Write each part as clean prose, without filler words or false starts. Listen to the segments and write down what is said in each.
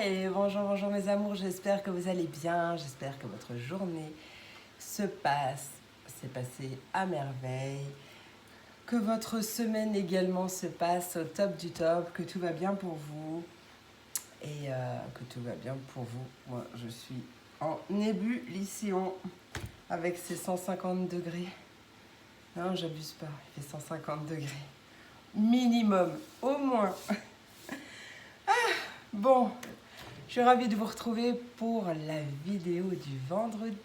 Hey, bonjour, bonjour mes amours, j'espère que vous allez bien, j'espère que votre journée s'est passée à merveille, que votre semaine également se passe au top du top, que tout va bien pour vous et que tout va bien pour vous. Moi, je suis en ébullition avec ces 150 degrés. Non, j'abuse pas, il fait 150 degrés. Minimum, au moins. Bon, je suis ravie de vous retrouver pour la vidéo du vendredi.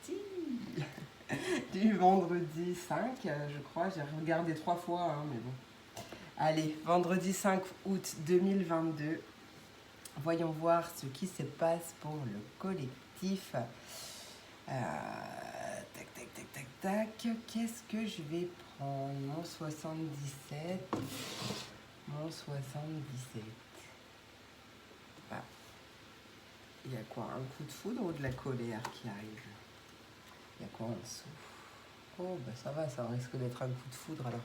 Du vendredi 5, je crois. J'ai regardé 3 fois, hein, mais bon. Allez, vendredi 5 août 2022. Voyons voir ce qui se passe pour le collectif. Tac, tac, tac, tac, tac. Qu'est-ce que je vais prendre? Mon 77. Mon 77. Ah. Il y a quoi? Un coup de foudre ou de la colère qui arrive? Il y a quoi en dessous? Oh, bah ça va, ça risque d'être un coup de foudre alors.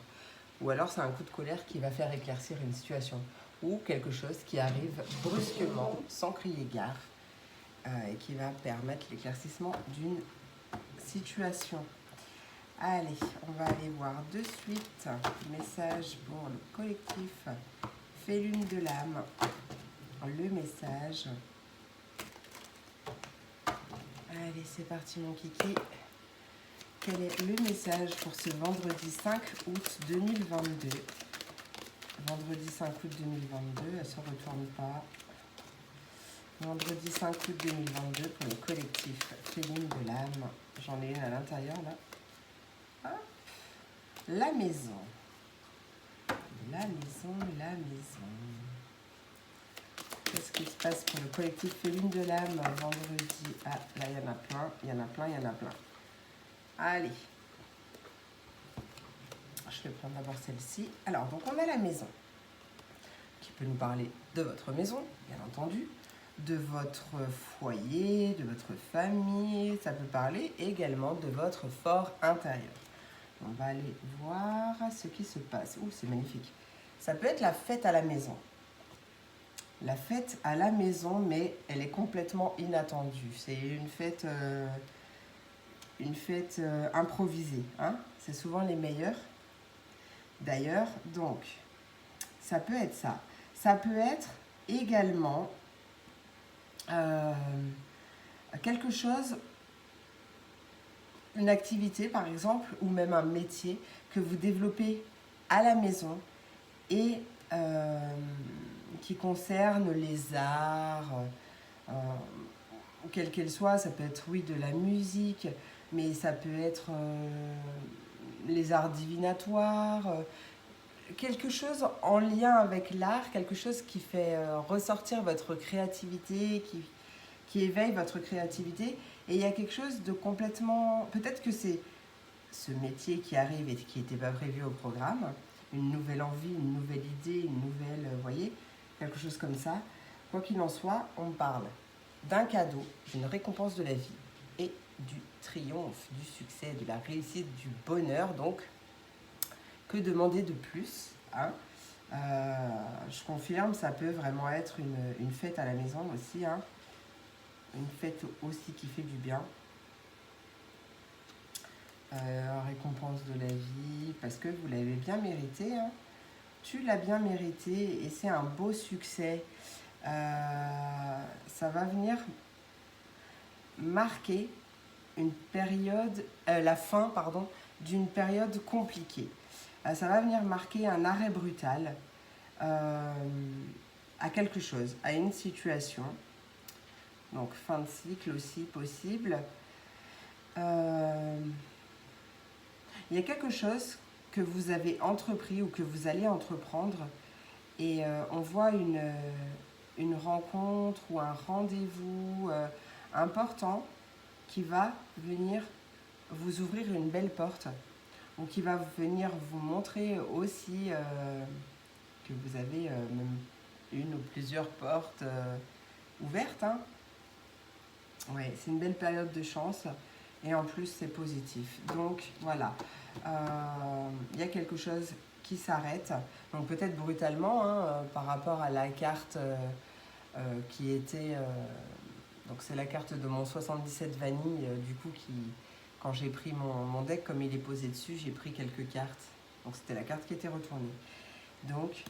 Ou alors c'est un coup de colère qui va faire éclaircir une situation. Ou quelque chose qui arrive brusquement, sans crier gare, et qui va permettre l'éclaircissement d'une situation. Allez, on va aller voir de suite. Message pour le collectif Félune de l'âme. Le message. Allez, c'est parti mon kiki. Quel est le message pour ce vendredi 5 août 2022? Vendredi 5 août 2022, elle ne se retourne pas. Vendredi 5 août 2022 pour le collectif Féline de l'âme. J'en ai une à l'intérieur là. Hop. La maison. La maison, la maison. Qu'est-ce qui se passe pour le collectif Féline de l'âme vendredi? Ah, là il y en a plein, il y en a plein, il y en a plein. Allez. Je vais prendre d'abord celle-ci. Alors, donc on a la maison, qui peut nous parler de votre maison, bien entendu, de votre foyer, de votre famille. Ça peut parler également de votre fort intérieur. On va aller voir ce qui se passe. Ouh, c'est magnifique. Ça peut être la fête à la maison. La fête à la maison, mais elle est complètement inattendue. C'est une fête improvisée. Hein, c'est souvent les meilleures. D'ailleurs, donc, ça peut être ça. Ça peut être également quelque chose, une activité par exemple, ou même un métier que vous développez à la maison et qui concerne les arts, quelle qu'elle soit. Ça peut être, oui, de la musique, mais ça peut être les arts divinatoires, quelque chose en lien avec l'art, quelque chose qui fait ressortir votre créativité, qui éveille votre créativité. Et il y a quelque chose de complètement... Peut-être que c'est ce métier qui arrive et qui n'était pas prévu au programme, une nouvelle envie, une nouvelle idée, une nouvelle... Vous voyez, quelque chose comme ça. Quoi qu'il en soit, on parle d'un cadeau, d'une récompense de la vie et du triomphe, du succès, de la réussite, du bonheur. Donc, que demander de plus, hein? Je confirme, ça peut vraiment être une fête à la maison aussi, hein? Une fête aussi qui fait du bien. Récompense de la vie, parce que vous l'avez bien mérité, hein? Tu l'as bien mérité et c'est un beau succès. Ça va venir marquer une période, la fin, pardon, d'une période compliquée. Ça va venir marquer un arrêt brutal à quelque chose, à une situation. Donc fin de cycle aussi possible. Il y a quelque chose que vous avez entrepris ou que vous allez entreprendre et on voit une rencontre ou un rendez-vous important qui va venir vous ouvrir une belle porte ou qui va venir vous montrer aussi que vous avez même une ou plusieurs portes ouvertes. Hein. Ouais, c'est une belle période de chance et en plus c'est positif. Donc voilà, y a quelque chose qui s'arrête. Donc peut-être brutalement, hein, par rapport à la carte qui était... donc c'est la carte de mon 77 vanille, du coup, quand j'ai pris mon deck, comme il est posé dessus, j'ai pris quelques cartes. Donc c'était la carte qui était retournée. Donc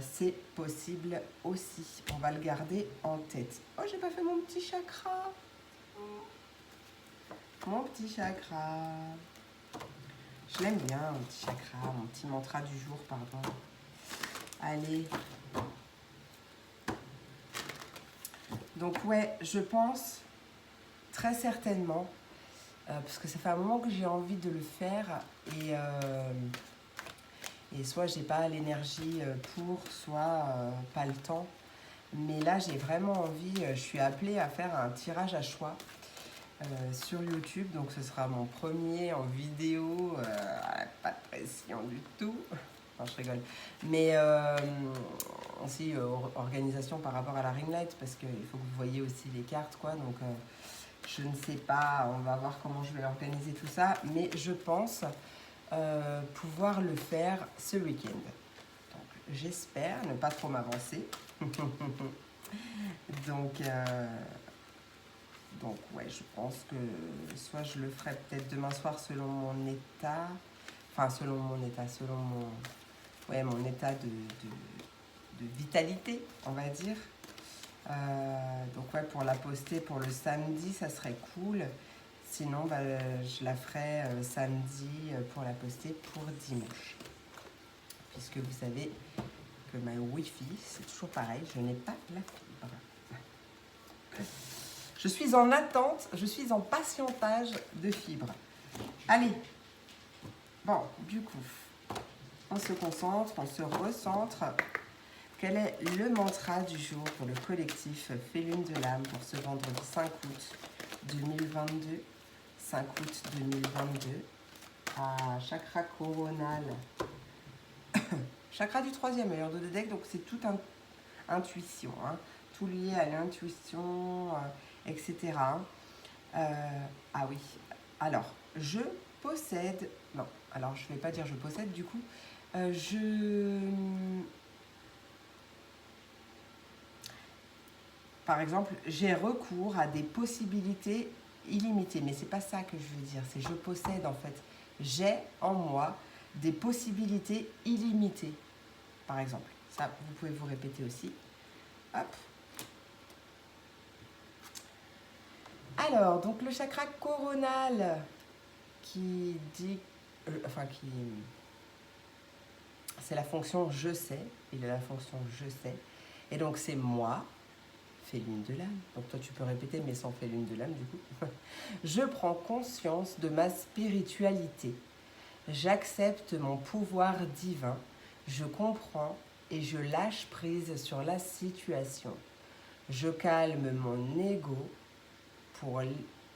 c'est possible aussi. On va le garder en tête. Oh, j'ai pas fait mon petit chakra. Mon petit chakra. Je l'aime bien, mon petit chakra, mon petit mantra du jour, pardon. Allez. Donc ouais, je pense très certainement, parce que ça fait un moment que j'ai envie de le faire, et soit j'ai pas l'énergie pour, soit pas le temps. Mais là, j'ai vraiment envie, je suis appelée à faire un tirage à choix sur YouTube. Donc ce sera mon premier en vidéo, pas de pression du tout. Enfin, je rigole. Mais aussi organisation par rapport à la ring light, parce qu'il faut que vous voyez aussi les cartes, quoi. Donc je ne sais pas, on va voir comment je vais organiser tout ça. Mais je pense pouvoir le faire ce week-end. Donc j'espère ne pas trop m'avancer. Donc ouais, je pense que soit je le ferai peut-être demain soir selon mon état, enfin selon mon état, selon mon état de vitalité, on va dire. Donc ouais, pour la poster pour le samedi, ça serait cool. Sinon, bah, je la ferai samedi pour la poster pour dimanche. Puisque vous savez que ma Wi-Fi, c'est toujours pareil, je n'ai pas la fibre. Je suis en attente, je suis en patientage de fibre. Allez, bon, du coup, on se concentre, on se recentre. Quel est le mantra du jour pour le collectif Félune de l'âme pour ce vendredi 5 août 2022 5 août 2022 à chakra coronal. Chakra du troisième œil de deck, donc c'est toute intuition, hein, tout lié à l'intuition, etc. Ah oui, alors je possède, non, alors je ne vais pas dire je possède du coup, par exemple, j'ai recours à des possibilités illimitées, mais c'est pas ça que je veux dire, c'est je possède en fait, j'ai en moi des possibilités illimitées, par exemple. Ça, vous pouvez vous répéter aussi. Hop. Alors, donc le chakra coronal qui dit, c'est la fonction je sais, il a la fonction je sais, et donc c'est moi, Félune de l'âme, donc toi tu peux répéter mais sans Félune de l'âme du coup. Je prends conscience de ma spiritualité, j'accepte mon pouvoir divin, je comprends et je lâche prise sur la situation. Je calme mon ego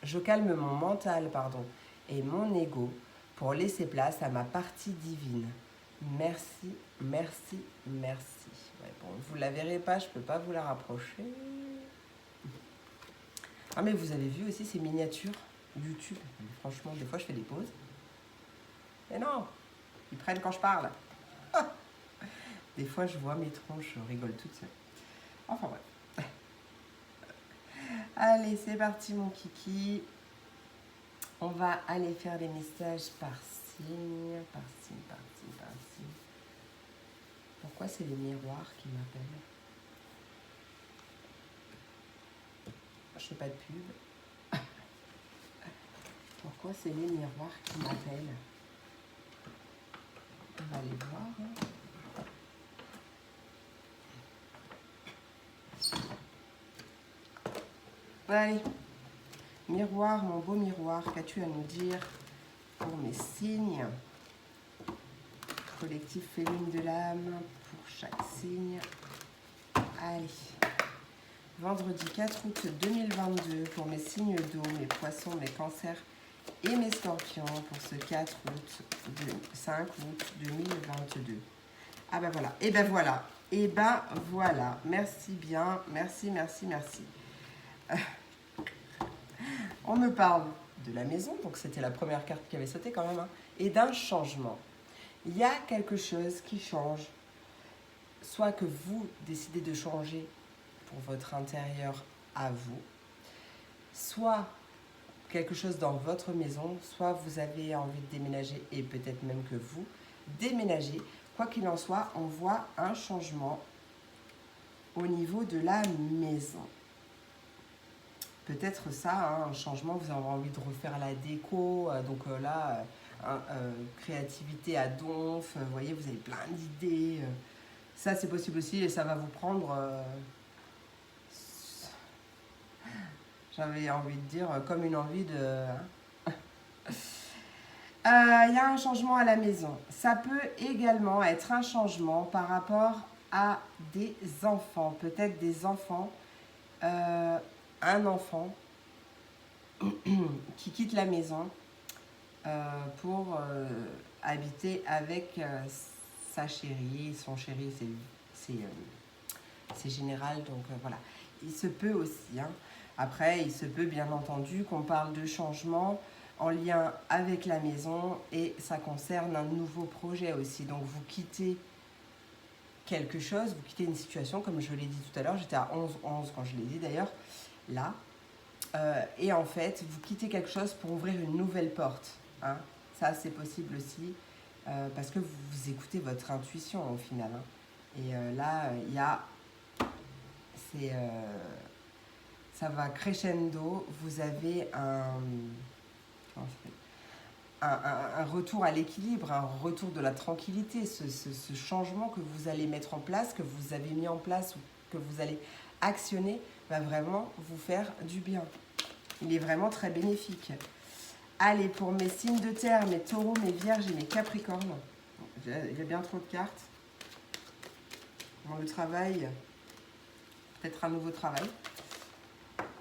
je calme mon mental, et mon ego pour laisser place à ma partie divine. Merci, merci, merci. Ouais, bon, vous ne la verrez pas, je ne peux pas vous la rapprocher. Ah mais vous avez vu aussi ces miniatures YouTube. Franchement, des fois je fais des pauses. Mais non, ils prennent quand je parle. Des fois je vois mes tronches, je rigole toute seule. Enfin bref. Allez, c'est parti mon kiki. On va aller faire les messages par signe, par signe, par signe, par signe. Pourquoi c'est les miroirs qui m'appellent? Je fais pas de pub. Pourquoi c'est les miroirs qui m'appellent? On va aller voir. Allez, miroir, mon beau miroir, qu'as-tu à nous dire pour mes signes? Collectif Félune de l'âme pour chaque signe. Allez, vendredi 4 août 2022 pour mes signes d'eau, mes poissons, mes cancers et mes scorpions pour ce 5 août 2022. Ah ben voilà, et ben voilà, et ben voilà. Merci bien, merci, merci, merci. On me parle de la maison, donc c'était la première carte qui avait sauté quand même, hein, et d'un changement. Il y a quelque chose qui change, soit que vous décidez de changer pour votre intérieur à vous. Soit quelque chose dans votre maison, soit vous avez envie de déménager et peut-être même que vous déménagez. Quoi qu'il en soit, on voit un changement au niveau de la maison. Peut-être ça, hein, un changement, vous avez envie de refaire la déco, créativité à donf, vous voyez, vous avez plein d'idées. Ça, c'est possible aussi et ça va vous prendre, j'avais envie de dire, comme une envie de... Il y a un changement à la maison. Ça peut également être un changement par rapport à des enfants. Peut-être des enfants, un enfant qui quitte la maison pour habiter avec sa chérie, son chéri, c'est général, donc voilà. Il se peut aussi, hein. Après, il se peut bien entendu qu'on parle de changement en lien avec la maison et ça concerne un nouveau projet aussi. Donc vous quittez quelque chose, vous quittez une situation, comme je l'ai dit tout à l'heure, j'étais à 11 quand je l'ai dit d'ailleurs, là. Et en fait, vous quittez quelque chose pour ouvrir une nouvelle porte, hein. Ça, c'est possible aussi, parce que vous écoutez votre intuition au final, hein. Et là, il y a... ça va crescendo, vous avez un retour à l'équilibre, un retour de la tranquillité, ce changement que vous allez mettre en place, que vous avez mis en place ou que vous allez actionner, va vraiment vous faire du bien. Il est vraiment très bénéfique. Allez, pour mes signes de terre, mes taureaux, mes vierges et mes capricornes, il y a bien trop de cartes. Dans le travail, peut-être un nouveau travail.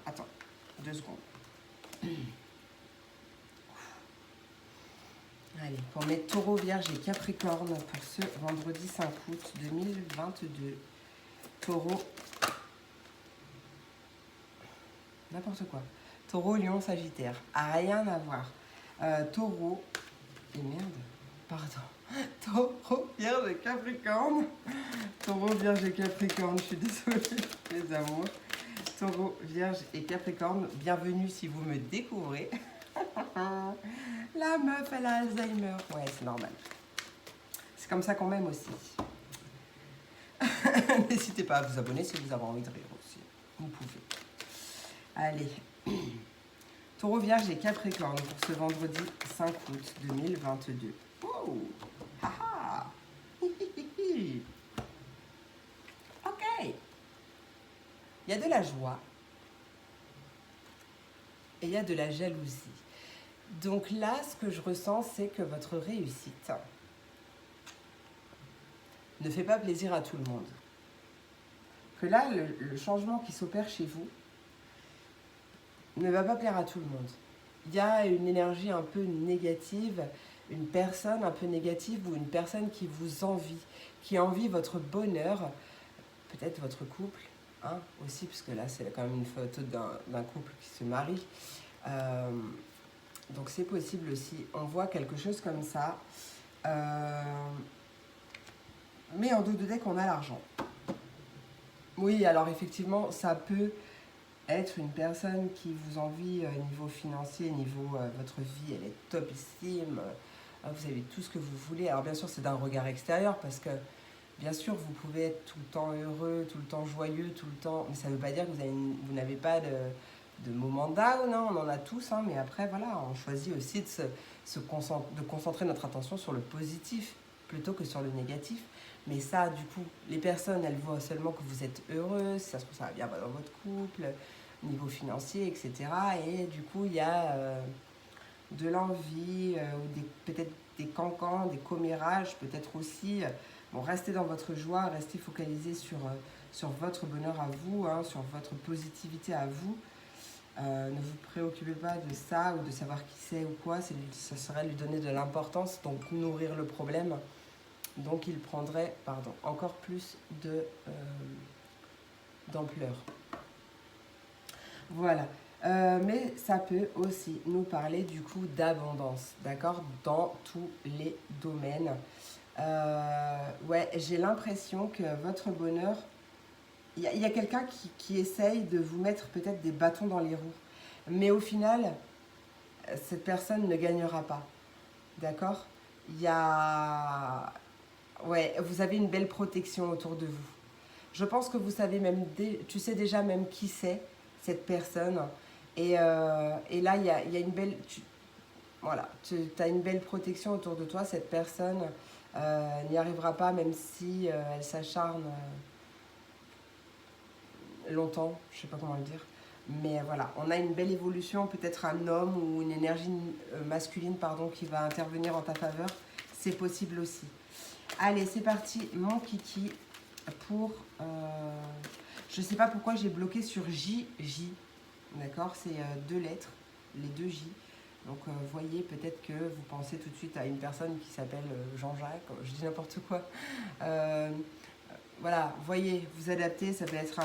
Attends, 2 secondes. Allez, pour mes taureaux, vierges et capricornes, pour ce vendredi 5 août 2022. Taureau, n'importe quoi. Taureau, lion, sagittaire. Rien à voir. Taureau, et merde, pardon. Taureau, vierge et capricorne. Taureau, vierge et capricorne, je suis désolée, les amours. Taureau, vierge et capricorne, bienvenue si vous me découvrez. La meuf, elle a Alzheimer. Ouais, c'est normal. C'est comme ça qu'on m'aime aussi. N'hésitez pas à vous abonner si vous avez envie de rire aussi. Vous pouvez. Allez. Taureau, vierge et capricorne pour ce vendredi 5 août 2022. Oh, haha. Ok. Il y a de la joie et il y a de la jalousie. Donc là, ce que je ressens, c'est que votre réussite ne fait pas plaisir à tout le monde. Que là, le changement qui s'opère chez vous ne va pas plaire à tout le monde. Il y a une énergie un peu négative, une personne un peu négative ou une personne qui vous envie, qui envie votre bonheur, peut-être votre couple, hein, aussi, parce que là, c'est quand même une photo d'un couple qui se marie. Donc c'est possible aussi. On voit quelque chose comme ça. Mais en dos de deck, on a l'argent. Oui, alors effectivement, ça peut être une personne qui vous envie niveau financier, niveau votre vie, elle est topissime. Vous avez tout ce que vous voulez. Alors bien sûr, c'est d'un regard extérieur parce que bien sûr, vous pouvez être tout le temps heureux, tout le temps joyeux, tout le temps... Mais ça ne veut pas dire que vous n'avez pas de moments down, non, on en a tous, hein, mais après, voilà, on choisit aussi de concentrer notre attention sur le positif plutôt que sur le négatif. Mais ça, du coup, les personnes, elles voient seulement que vous êtes heureux, si ça se trouve, ça va bien dans votre couple, niveau financier, etc. Et du coup, il y a de l'envie, ou peut-être des cancans, des commérages, peut-être aussi. Bon, restez dans votre joie, restez focalisé sur votre bonheur à vous, hein, sur votre positivité à vous. Ne vous préoccupez pas de ça ou de savoir qui c'est ou quoi, ça serait lui donner de l'importance, donc nourrir le problème. Donc il prendrait encore plus d'ampleur. Voilà. Mais ça peut aussi nous parler du coup d'abondance, d'accord, dans tous les domaines. Ouais, j'ai l'impression que votre bonheur il y a quelqu'un qui essaye de vous mettre peut-être des bâtons dans les roues. Mais au final, cette personne ne gagnera pas. D'accord? Il y a... Ouais, vous avez une belle protection autour de vous. Je pense que vous savez même, tu sais déjà même qui c'est, cette personne. Et là, il y a une belle... voilà, tu as une belle protection autour de toi. Cette personne n'y arrivera pas, même si elle s'acharne longtemps, je sais pas comment le dire. Mais voilà, on a une belle évolution, peut-être un homme ou une énergie masculine pardon, qui va intervenir en ta faveur. C'est possible aussi. Allez, c'est parti, mon kiki, pour... je sais pas pourquoi j'ai bloqué sur JJ. D'accord? C'est deux lettres, les deux J. Donc, voyez, peut-être que vous pensez tout de suite à une personne qui s'appelle Jean-Jacques, je dis n'importe quoi. Voilà, voyez, vous adaptez, ça peut être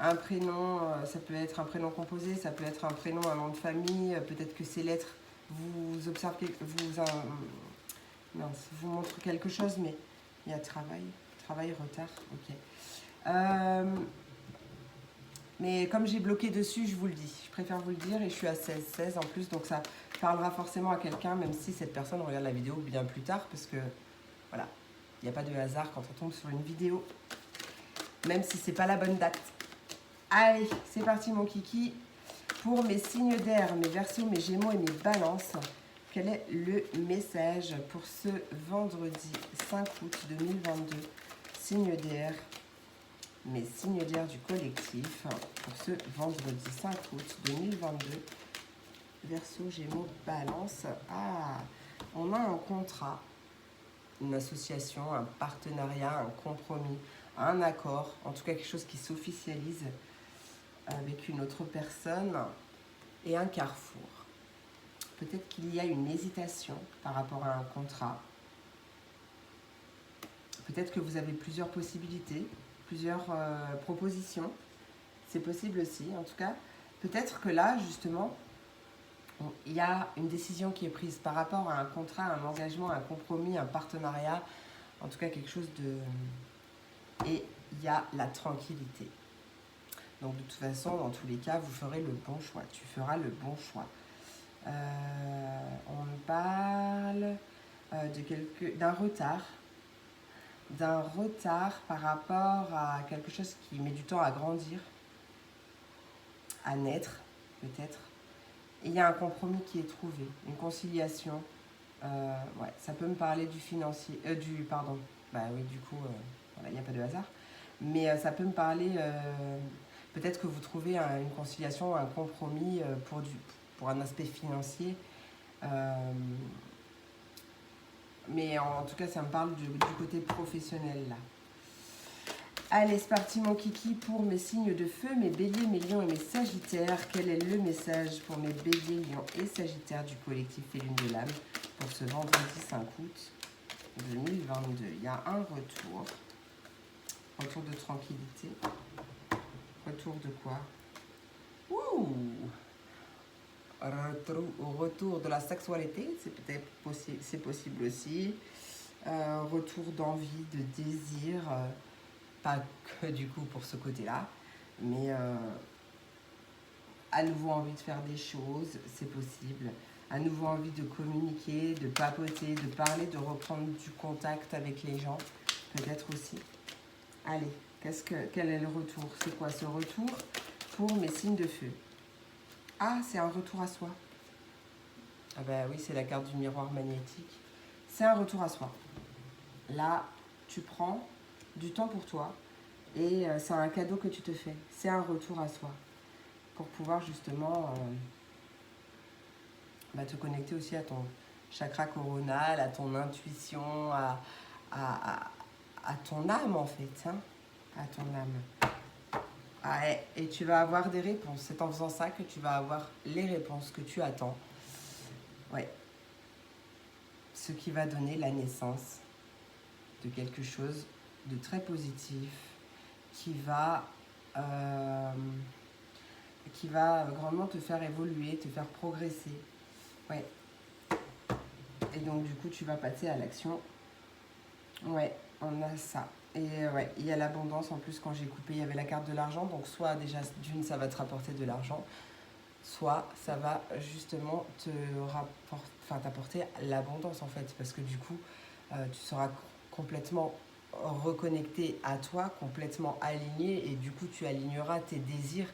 un prénom, ça peut être un prénom composé, ça peut être un prénom, un nom de famille, peut-être que ces lettres vous observez, vous montrent quelque chose, mais il y a travail, retard, ok. Mais comme j'ai bloqué dessus, je vous le dis, je préfère vous le dire et je suis à 16 en plus, donc ça parlera forcément à quelqu'un, même si cette personne regarde la vidéo bien plus tard, parce que voilà, il n'y a pas de hasard quand on tombe sur une vidéo, même si c'est pas la bonne date. Allez, c'est parti mon kiki. Pour mes signes d'air, mes Verseaux, mes Gémeaux et mes Balances, quel est le message pour ce vendredi 5 août 2022? Signes d'air, mes signes d'air du collectif pour ce vendredi 5 août 2022. Verseau, Gémeaux, Balance. Ah, on a un contrat, une association, un partenariat, un compromis, un accord, en tout cas quelque chose qui s'officialise avec une autre personne et un carrefour. Peut-être qu'il y a une hésitation par rapport à un contrat. Peut-être que vous avez plusieurs possibilités, plusieurs propositions. C'est possible aussi, en tout cas. Peut-être que là, justement, il y a une décision qui est prise par rapport à un contrat, un engagement, un compromis, un partenariat, en tout cas quelque chose de... Et il y a la tranquillité. Donc de toute façon, dans tous les cas, vous ferez le bon choix. Tu feras le bon choix. On me parle d'un retard par rapport à quelque chose qui met du temps à grandir, à naître, peut-être. Et il y a un compromis qui est trouvé, une conciliation. Ouais, ça peut me parler du financier, pardon, bah oui, du coup, voilà, il n'y a pas de hasard. Mais ça peut me parler, peut-être que vous trouvez une conciliation, un compromis pour un aspect financier. Mais en tout cas, ça me parle du côté professionnel, là. Allez, c'est parti, mon kiki, pour mes signes de feu, mes béliers, mes lions et mes sagittaires. Quel est le message pour mes béliers, lions et sagittaires du collectif et lune de l'âme pour ce vendredi 5 août 2022? Il y a un retour de tranquillité. Retour de quoi? Ouh! Retour de la sexualité, c'est peut-être possible, c'est possible aussi. Retour d'envie, de désir, pas que du coup pour ce côté-là, mais à nouveau envie de faire des choses, c'est possible. À nouveau envie de communiquer, de papoter, de parler, de reprendre du contact avec les gens, peut-être aussi. Allez, quel est le retour? C'est quoi ce retour pour mes signes de feu? Ah, c'est un retour à soi. Ah ben oui, c'est la carte du miroir magnétique. C'est un retour à soi. Là, tu prends du temps pour toi et c'est un cadeau que tu te fais. C'est un retour à soi pour pouvoir justement te connecter aussi à ton chakra coronal, à ton intuition, à ton âme en fait, hein, à ton âme. Ah, et tu vas avoir des réponses. C'est en faisant ça que tu vas avoir les réponses que tu attends. Ouais. Ce qui va donner la naissance de quelque chose de très positif qui va grandement te faire évoluer, te faire progresser. Ouais. Et donc du coup, tu vas passer à l'action. Ouais, on a ça. Et ouais, il y a l'abondance en plus quand j'ai coupé, il y avait la carte de l'argent. Donc soit déjà d'une, ça va te rapporter de l'argent, soit ça va justement t'apporter l'abondance en fait. Parce que du coup, tu seras complètement reconnecté à toi, complètement aligné. Et du coup, tu aligneras tes désirs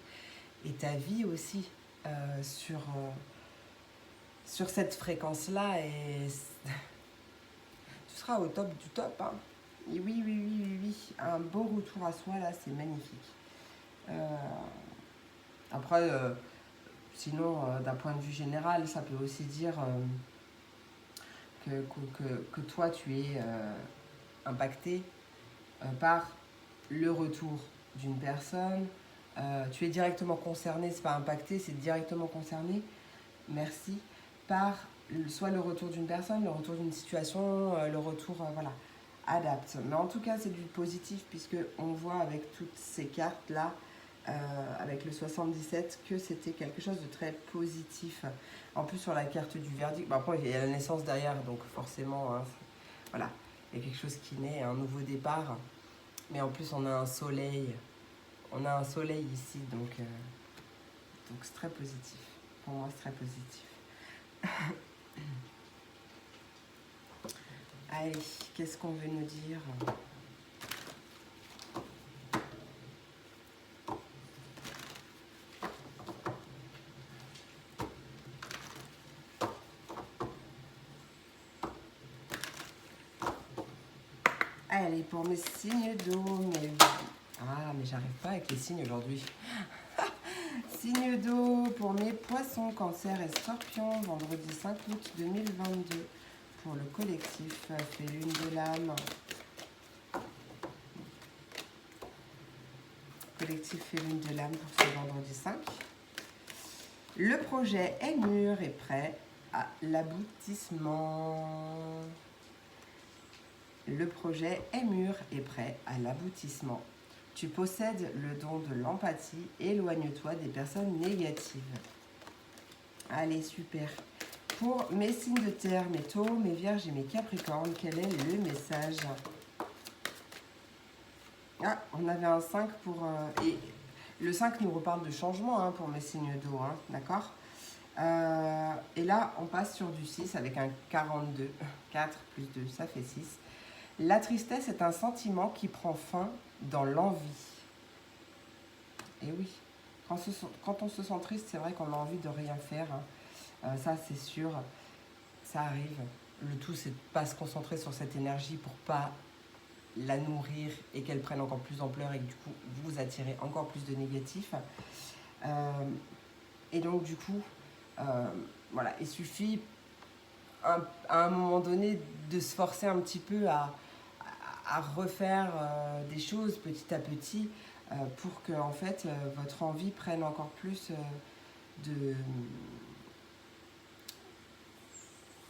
et ta vie aussi sur cette fréquence-là. Et tu seras au top du top. Hein. Et oui, oui, oui, oui, oui. Un beau retour à soi, là, c'est magnifique. Euh, après, sinon, d'un point de vue général, ça peut aussi dire que toi, tu es impacté par le retour d'une personne. Tu es directement concerné, c'est pas impacté, c'est directement concerné. Merci. Par soit le retour d'une personne, le retour d'une situation, le retour, voilà, adapte. Mais en tout cas, c'est du positif puisque on voit avec toutes ces cartes-là, avec le 77, que c'était quelque chose de très positif. En plus, sur la carte du verdict, bah, après, il y a la naissance derrière, donc forcément, hein, voilà, il y a quelque chose qui naît, un nouveau départ. Mais en plus, on a un soleil. On a un soleil ici, donc c'est très positif. Pour moi, c'est très positif. Allez, qu'est-ce qu'on veut nous dire? Allez, pour mes signes d'eau, mais j'arrive pas avec les signes aujourd'hui. Signes d'eau pour mes poissons, cancer et scorpions, vendredi 5 août 2022. Pour le collectif Fait Lune de l'âme. Collectif Fait Lune de l'âme pour ce vendredi 5. Le projet est mûr et prêt à l'aboutissement. Le projet est mûr et prêt à l'aboutissement. Tu possèdes le don de l'empathie. Éloigne-toi des personnes négatives. Allez, super. Pour mes signes de terre, mes taureaux, mes vierges et mes capricornes, quel est le message? Ah, on avait un 5 pour... et le 5 nous reparle de changement hein, pour mes signes d'eau, hein, d'accord. Et là, on passe sur du 6 avec un 42. 4 plus 2, ça fait 6. La tristesse est un sentiment qui prend fin dans l'envie. Et oui, quand on se sent triste, c'est vrai qu'on a envie de rien faire. Hein. Ça, c'est sûr, ça arrive. Le tout, c'est de ne pas se concentrer sur cette énergie pour pas la nourrir et qu'elle prenne encore plus d'ampleur et que du coup, vous attirez encore plus de négatif. Et donc, du coup, voilà, il suffit à un moment donné de se forcer un petit peu à refaire des choses petit à petit pour que en fait votre envie prenne encore plus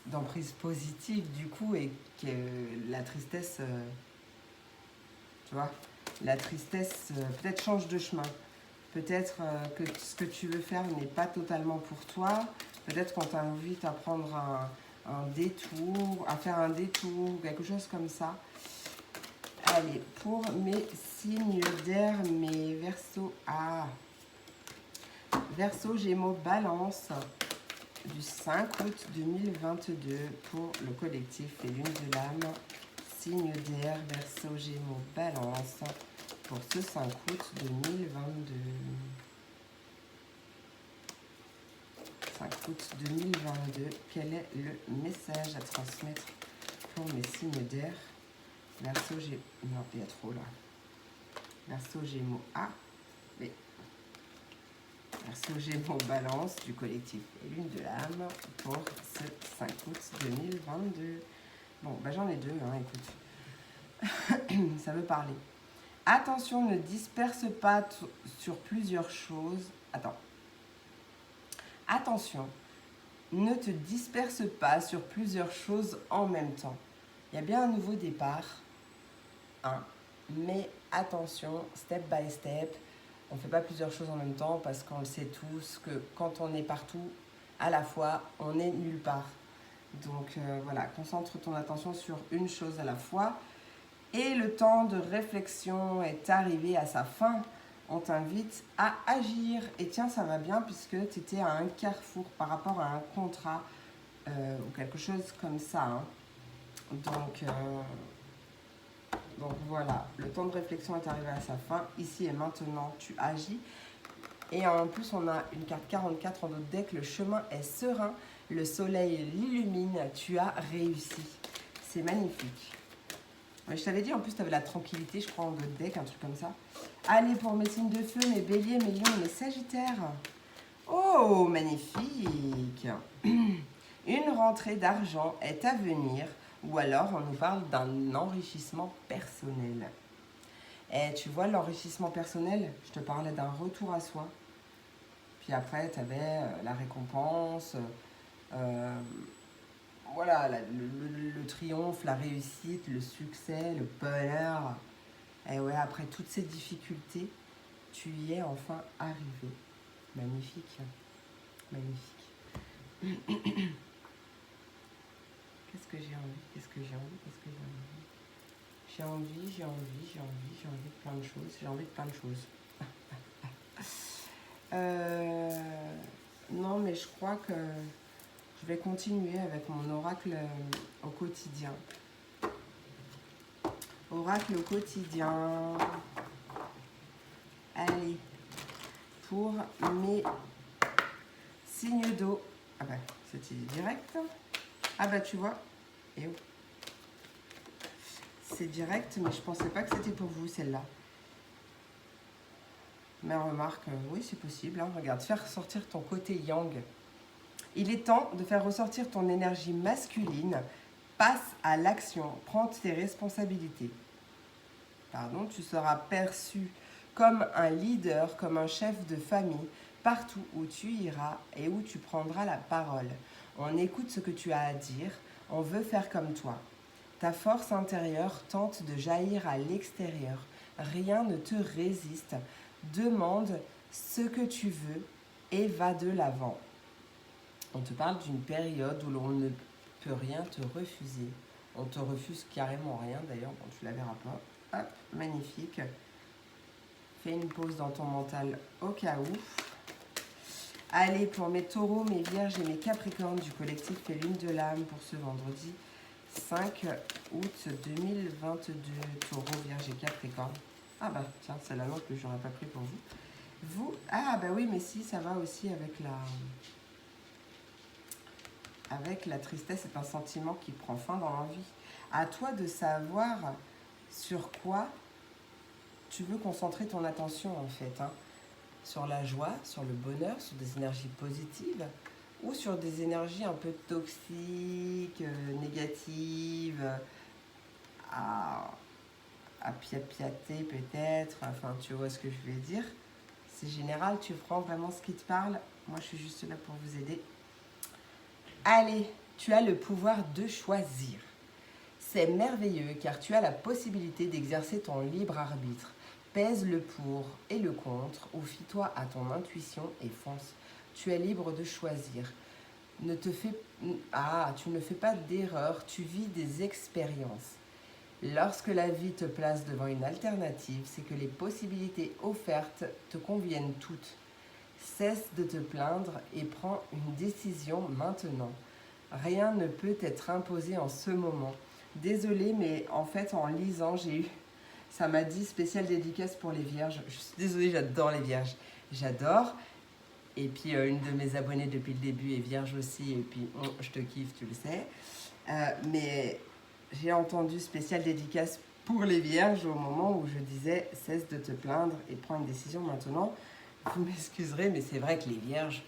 d'emprise positive du coup et que la tristesse, tu vois, la tristesse peut-être change de chemin. Peut-être que ce que tu veux faire n'est pas totalement pour toi. Peut-être qu'on t'invite à prendre un détour, à faire un détour, quelque chose comme ça. Allez, pour mes signes d'air, mes Verseaux, Verseau, Gémeaux, Balance, du 5 août 2022 pour le collectif et lune de l'âme. Signe d'air, Verseau, Gémeaux, Balance pour ce 5 août 2022. 5 août 2022, quel est le message à transmettre pour mes signes d'air? Verseau, Gémeaux, non, il y a trop là. Verseau, Gémeaux, B. Verseau, Gémeaux, Balance du collectif et lune de l'âme pour ce 5 août 2022. Bon, bah j'en ai deux, hein, écoute. Ça veut parler. Attention, ne disperse pas sur plusieurs choses. Attention, ne te disperse pas sur plusieurs choses en même temps. Il y a bien un nouveau départ, mais attention, step by step, on ne fait pas plusieurs choses en même temps parce qu'on le sait tous que quand on est partout à la fois, on est nulle part. Donc voilà, concentre ton attention sur une chose à la fois Et le temps de réflexion est arrivé à sa fin. On t'invite à agir. Et tiens, ça va bien puisque tu étais à un carrefour par rapport à un contrat ou quelque chose comme ça. Hein. Donc, voilà, le temps de réflexion est arrivé à sa fin. Ici et maintenant, tu agis. Et en plus, on a une carte 44 en notre deck. Le chemin est serein. Le soleil l'illumine. Tu as réussi. C'est magnifique. Je t'avais dit, en plus, tu avais la tranquillité, je crois, en notre deck, un truc comme ça. Allez, pour mes signes de feu, mes béliers, mes lions, mes sagittaires. Oh, magnifique. Une rentrée d'argent est à venir. Ou alors, on nous parle d'un enrichissement personnel. Et tu vois, l'enrichissement personnel, je te parlais d'un retour à soi. Puis après, tu avais la récompense, voilà, le triomphe, la réussite, le succès, le bonheur. Et ouais, après toutes ces difficultés, tu y es enfin arrivé. Magnifique, magnifique. Qu'est-ce que j'ai envie? Qu'est-ce que j'ai envie? Qu'est-ce que j'ai envie? J'ai envie de plein de choses. J'ai envie de plein de choses. Non, mais je crois que je vais continuer avec mon oracle au quotidien. Oracle au quotidien. Allez, pour mes signes d'eau. Ah bah, c'était direct. Ah bah, tu vois. Et oh. C'est direct, mais je pensais pas que c'était pour vous, celle-là. Mais remarque, oui, c'est possible. Hein. Regarde, faire sortir ton côté yang. Il est temps de faire ressortir ton énergie masculine. Passe à l'action. Prends tes responsabilités. Pardon, tu seras perçu comme un leader, comme un chef de famille, partout où tu iras et où tu prendras la parole. On écoute ce que tu as à dire. On veut faire comme toi. Ta force intérieure tente de jaillir à l'extérieur. Rien ne te résiste. Demande ce que tu veux et va de l'avant. On te parle d'une période où l'on ne peut rien te refuser. On te refuse carrément rien d'ailleurs, bon, tu la verras pas. Hop, magnifique. Fais une pause dans ton mental au cas où. Allez, pour mes taureaux, mes vierges et mes capricornes du collectif et lune de l'âme pour ce vendredi 5 août 2022. Taureau, vierge et capricorne. Ah bah tiens, c'est la note que j'aurais pas pris pour vous. Vous, ah bah oui, mais si, ça va aussi avec la tristesse, c'est un sentiment qui prend fin dans l'envie. À toi de savoir sur quoi tu veux concentrer ton attention en fait. Hein. Sur la joie, sur le bonheur, sur des énergies positives ou sur des énergies un peu toxiques, négatives, à piapiater peut-être. Enfin, tu vois ce que je veux dire. C'est général, tu prends vraiment ce qui te parle. Moi, je suis juste là pour vous aider. Allez, tu as le pouvoir de choisir. C'est merveilleux car tu as la possibilité d'exercer ton libre arbitre. Pèse le pour et le contre ou fie-toi à ton intuition et fonce. Tu es libre de choisir. Tu ne fais pas d'erreur, tu vis des expériences. Lorsque la vie te place devant une alternative, c'est que les possibilités offertes te conviennent toutes. Cesse de te plaindre et prends une décision maintenant. Rien ne peut être imposé en ce moment. Désolée, mais en fait, en lisant, ça m'a dit spéciale dédicace pour les vierges. Je suis désolée, j'adore les vierges. J'adore. Et puis, une de mes abonnées depuis le début est vierge aussi. Et puis, je te kiffe, tu le sais. Mais j'ai entendu spéciale dédicace pour les vierges au moment où je disais « Cesse de te plaindre et prends une décision maintenant ». Vous m'excuserez, mais c'est vrai que les vierges,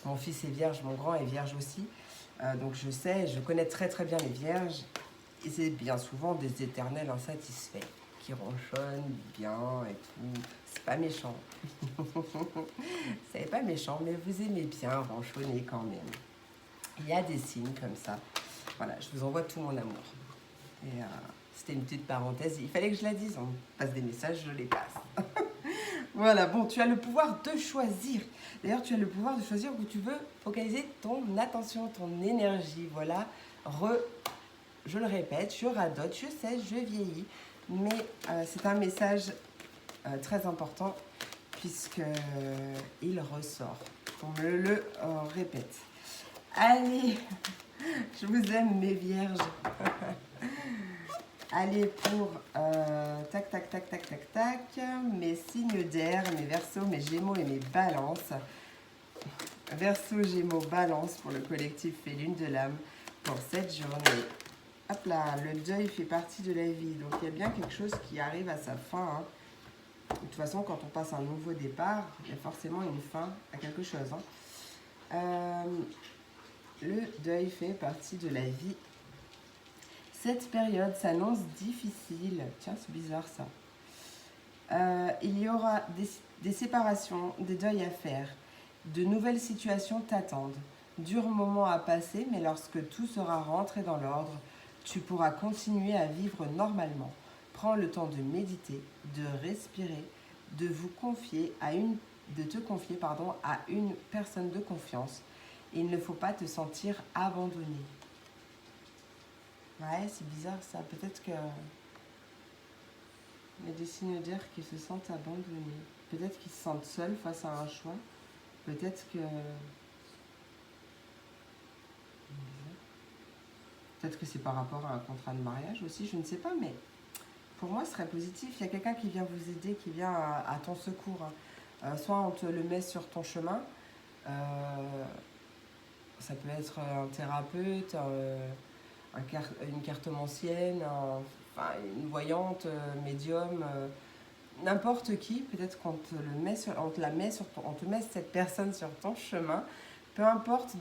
mon fils est vierge, mon grand est vierge aussi. Donc je connais très très bien les vierges. Et c'est bien souvent des éternels insatisfaits qui ronchonnent bien et tout. C'est pas méchant. C'est pas méchant, mais vous aimez bien ronchonner quand même. Il y a des signes comme ça. Voilà, je vous envoie tout mon amour. Et c'était une petite parenthèse. Il fallait que je la dise. On passe des messages, je les passe. Voilà, bon, tu as le pouvoir de choisir. D'ailleurs, tu as le pouvoir de choisir où tu veux focaliser ton attention, ton énergie. Voilà, je le répète, je radote, je sais, je vieillis. mais c'est un message très important puisque il ressort. On me le répète. Allez, je vous aime mes vierges. Allez pour tac, tac, tac, tac, tac, tac, mes signes d'air, mes Verseaux, mes Gémeaux et mes Balances. Verseau, Gémeaux, Balance pour le collectif et lune de l'âme pour cette journée. Hop là, le deuil fait partie de la vie, donc il y a bien quelque chose qui arrive à sa fin. Hein. De toute façon, quand on passe un nouveau départ, il y a forcément une fin à quelque chose. Hein. Le deuil fait partie de la vie. Cette période s'annonce difficile. Tiens, c'est bizarre ça. Il y aura des séparations, des deuils à faire. De nouvelles situations t'attendent. Durs moments à passer, mais lorsque tout sera rentré dans l'ordre, tu pourras continuer à vivre normalement. Prends le temps de méditer, de respirer, de te confier à une personne de confiance. Il ne faut pas te sentir abandonné. Ouais, c'est bizarre ça. Peut-être que il y a des signes d'air qui se sentent abandonnés. Peut-être qu'ils se sentent seuls face à un choix. Peut-être que... Peut-être que c'est par rapport à un contrat de mariage aussi, je ne sais pas, mais pour moi, ce serait positif. Il y a quelqu'un qui vient vous aider, qui vient à ton secours. Hein. Soit on te le met sur ton chemin, ça peut être un thérapeute, une cartomancienne, une voyante, médium, n'importe qui. Peut-être qu'on te met cette personne sur ton chemin. Peu importe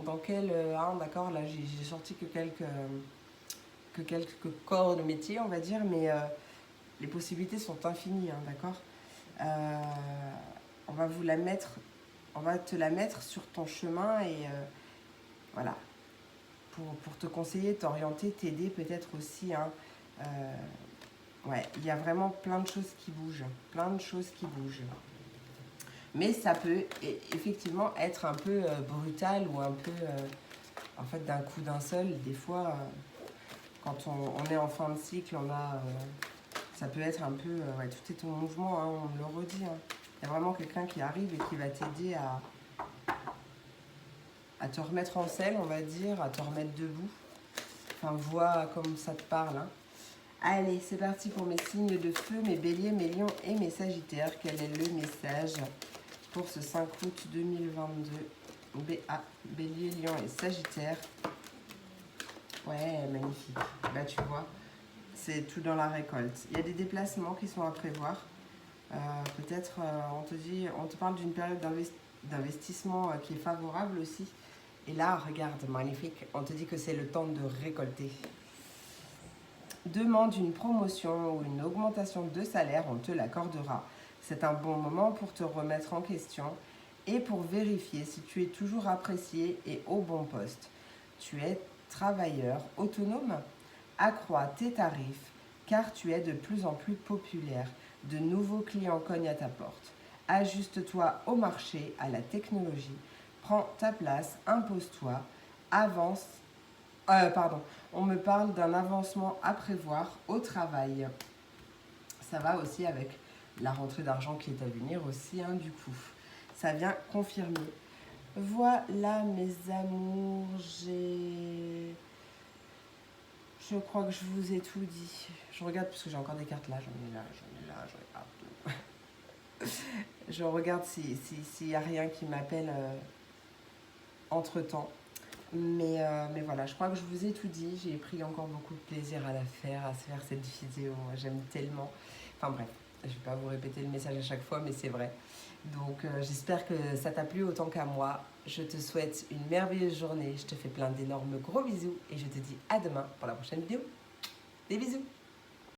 dans quel... d'accord, là j'ai sorti que quelques corps de métier, on va dire, mais les possibilités sont infinies, hein, d'accord. On va te la mettre sur ton chemin et voilà, pour te conseiller, t'orienter, t'aider peut-être aussi. Hein, ouais, il y a vraiment plein de choses qui bougent, Mais ça peut effectivement être un peu brutal ou un peu, en fait, d'un coup d'un seul. Des fois, quand on est en fin de cycle, ça peut être un peu, ouais, tout est en mouvement, hein, on me le redit. Hein. Il y a vraiment quelqu'un qui arrive et qui va t'aider à te remettre en selle, on va dire, à te remettre debout. Enfin, vois comme ça te parle. Hein. Allez, c'est parti pour mes signes de feu, mes béliers, mes lions et mes sagittaires. Quel est le message pour ce 5 août 2022? Bélier, lion et sagittaire. Ouais, magnifique. Bah, tu vois, c'est tout dans la récolte. Il y a des déplacements qui sont à prévoir. Peut-être, on te parle d'une période d'investissement qui est favorable aussi. Et là, regarde, magnifique, on te dit que c'est le temps de récolter. Demande une promotion ou une augmentation de salaire, on te l'accordera. C'est un bon moment pour te remettre en question et pour vérifier si tu es toujours apprécié et au bon poste. Tu es travailleur autonome, accrois tes tarifs car tu es de plus en plus populaire. De nouveaux clients cognent à ta porte. Ajuste-toi au marché, à la technologie. Prends ta place, impose-toi, avance. On me parle d'un avancement à prévoir au travail. Ça va aussi avec la rentrée d'argent qui est à venir aussi, hein, du coup. Ça vient confirmer. Voilà mes amours, je crois que je vous ai tout dit. Je regarde parce que j'ai encore des cartes là, j'en ai partout. Je regarde s'il n'y a rien qui m'appelle entre-temps. Mais voilà, je crois que je vous ai tout dit. J'ai pris encore beaucoup de plaisir à faire cette vidéo. J'aime tellement. Enfin bref, je ne vais pas vous répéter le message à chaque fois, mais c'est vrai. Donc j'espère que ça t'a plu autant qu'à moi. Je te souhaite une merveilleuse journée. Je te fais plein d'énormes gros bisous. Et je te dis à demain pour la prochaine vidéo. Des bisous!